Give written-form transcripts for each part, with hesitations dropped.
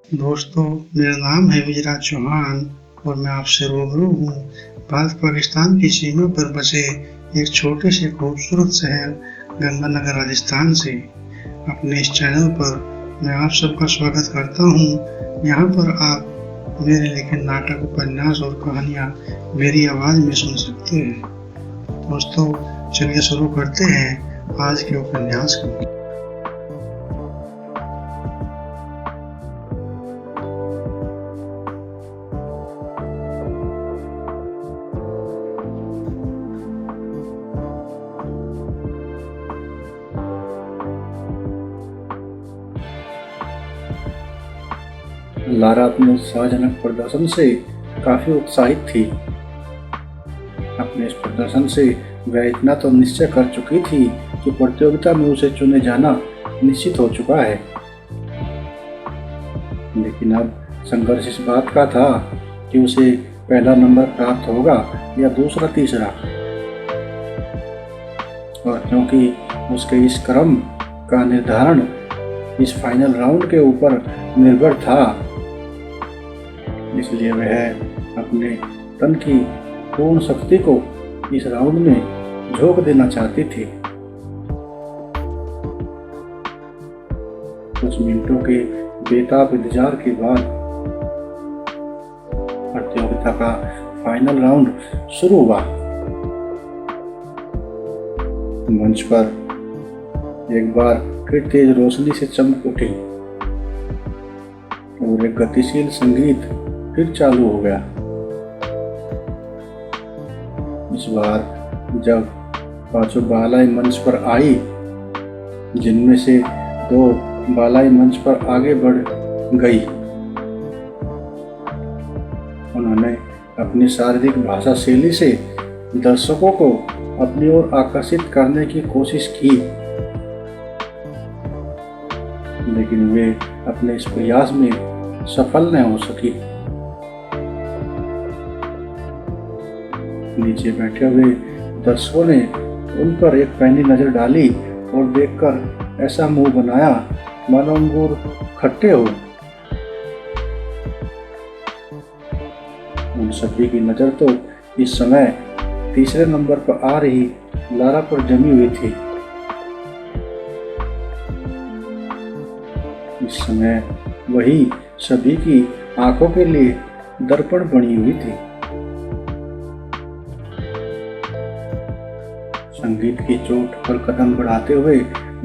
दोस्तों, मेरा नाम है विजयराज चौहान और मैं आपसे रूबरू हूँ भारत-पाकिस्तान की सीमा पर बसे एक छोटे से खूबसूरत शहर गंगानगर, राजस्थान से। अपने इस चैनल पर मैं आप सबका स्वागत करता हूँ। यहाँ पर आप मेरे लिखे नाटक, उपन्यास और कहानियाँ मेरी आवाज़ में सुन सकते हैं। दोस्तों, चलिए शुरू करते हैं आज के उपन्यास को। लारा अपने उत्साहजनक प्रदर्शन से काफी उत्साहित थी। अपने इस प्रदर्शन से वह इतना तो निश्चय कर चुकी थी कि प्रतियोगिता में उसे चुने जाना निश्चित हो चुका है। लेकिन अब संघर्ष इस बात का था कि उसे पहला नंबर प्राप्त होगा या दूसरा, तीसरा। और क्योंकि उसके इस क्रम का निर्धारण इस फाइनल राउंड के ऊपर निर्भर था, इसलिए वह अपने तन की पूर्ण शक्ति को इस राउंड में झोंक देना चाहती थी। कुछ मिनटों के बेताब इंतजार के बाद प्रतियोगिता का फाइनल राउंड शुरू हुआ। मंच पर एक बार फिर तेज रोशनी से चमक उठी और एक गतिशील संगीत फिर चालू हो गया। इस बार जब पांचों बालाई मंच पर आई, जिनमें से दो बालाई मंच पर आगे बढ़ गई, उन्होंने अपनी शारीरिक भाषा शैली से दर्शकों को अपनी ओर आकर्षित करने की कोशिश की, लेकिन वे अपने इस प्रयास में सफल न हो सकी। नीचे बैठे हुए दर्शकों ने उन पर एक पैनी नजर डाली और देखकर ऐसा मुंह बनाया मानो अंगूर खट्टे हो। उन सभी की नजर तो इस समय तीसरे नंबर पर आ रही लारा पर जमी हुई थी। इस समय वही सभी की आंखों के लिए दर्पण बनी हुई थी। संगीत की चोट पर कदम बढ़ाते हुए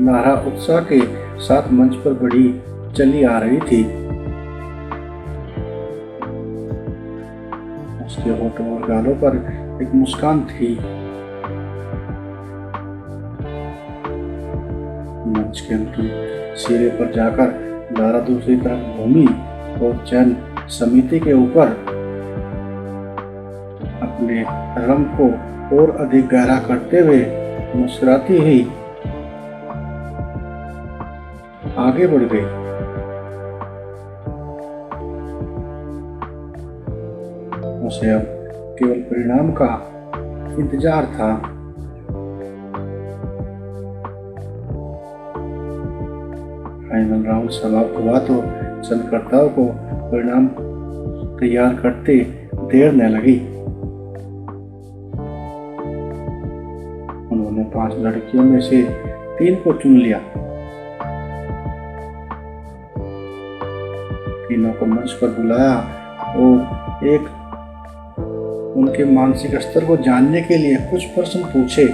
लारा उत्साह के साथ मंच पर बढ़ी चली आ रही थी। उसके होठों और गालों पर एक मुस्कान थी। मंच के अंतिम सिरे पर जाकर लारा दूसरी तरफ घूमी और चयन समिति के ऊपर अपने रंग को और अधिक गहरा करते हुए मुस्कुराती हुई आगे बढ़ गई। उसे अब केवल परिणाम का इंतजार था। फाइनल राउंड समाप्त हुआ तो चयनकर्ताओं को परिणाम तैयार करते देर न लगी। उन्होंने 5 लड़कियों में से 3 को चुन लिया। तीनों को मंच पर बुलाया और एक उनके मानसिक स्तर को जानने के लिए कुछ प्रश्न पूछे,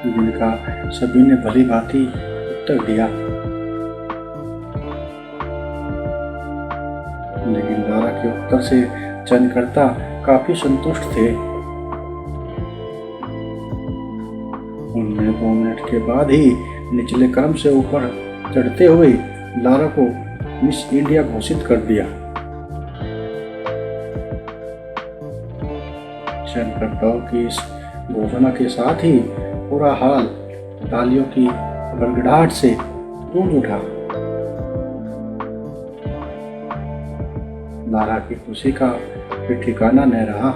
जिनका सभी ने भली भांति उत्तर दिया। लेकिन लारा के उत्तर से चयनकर्ता काफी संतुष्ट थे। उन्होंने 2 मिनट के बाद ही निचले क्रम से ऊपर चढ़ते हुए लारा को मिस इंडिया घोषित कर दिया। चयनकर्ताओं की इस घोषणा के साथ ही पूरा हाल तालियों की गड़गड़ाहट से गूंज उठा। लारा की खुशी का कोई ठिकाना न रहा।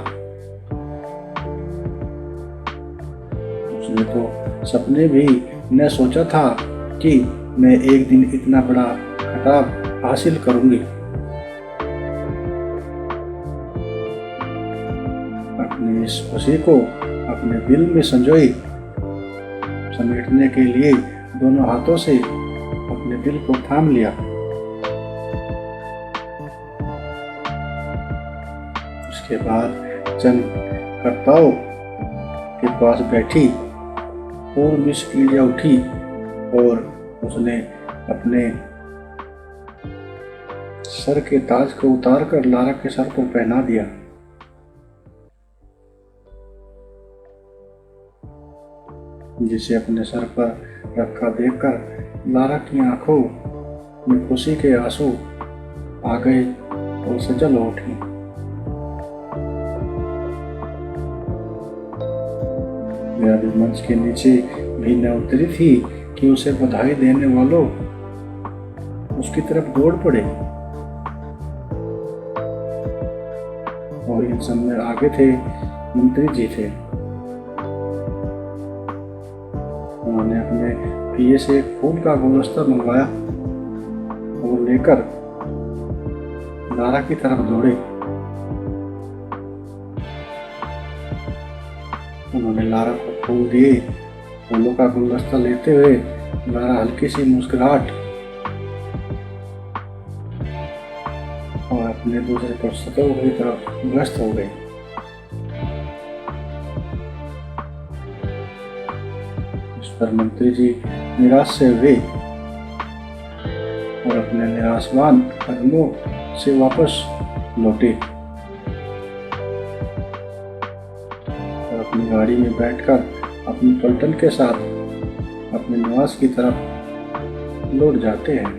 उसने तो सपने भी न सोचा था कि मैं एक दिन इतना बड़ा खिताब हासिल करूंगी। अपनी इस खुशी को अपने दिल में संजोई, समेटने के लिए दोनों हाथों से अपने दिल को थाम लिया। उसके बाद चंद करताओं के पास बैठी और भी सीढ़ियां उठी और उसने अपने सर के ताज को उतारकर लारा के सर पर पहना दिया। जिसे अपने सर पर रखा देखकर लारा की आंखों में खुशी के आंसू आ गए और सजल हो उठी। वह अभी मंच के नीचे भी न उतरी थी कि उसे बधाई देने वालों उसकी तरफ दौड़ पड़े और इन सब में आगे थे मंत्री जी थे। उन्होंने अपने पिए से एक फूल का गुलदस्ता मंगवाया और लेकर लारा की तरफ दौड़े। उन्होंने लारा को फूल दिए। फूलों का गुलदस्ता लेते हुए लारा हल्की सी मुस्कुराहट और अपने दूसरे पुस्तकों की तरफ व्यस्त हो गई। इस पर मंत्री जी निराश से हुए और अपने निराशवान कदमों से वापस लौटे और अपनी गाड़ी में बैठकर अपनी पलटन के साथ अपने निवास की तरफ लौट जाते हैं।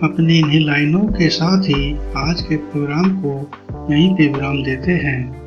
अपनी इन्हीं लाइनों के साथ ही आज के प्रोग्राम को यहीं पे विराम देते हैं।